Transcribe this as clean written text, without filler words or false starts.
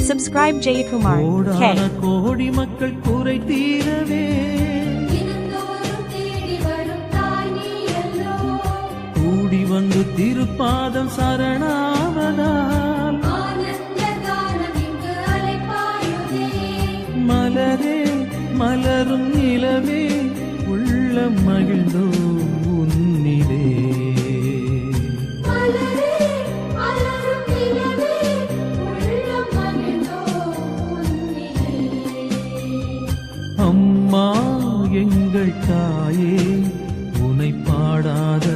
Subscribe Jayakumar K. கோடி மக்கள் குறை தீரவே கூடி வந்து திருப்பாதம் சரணாவதால் மலரே மலரும் நிலவே உள்ளம் மகிழ்ந்தோ உன்னிலே அம்மா எங்கள் தாயே உனை பாடாத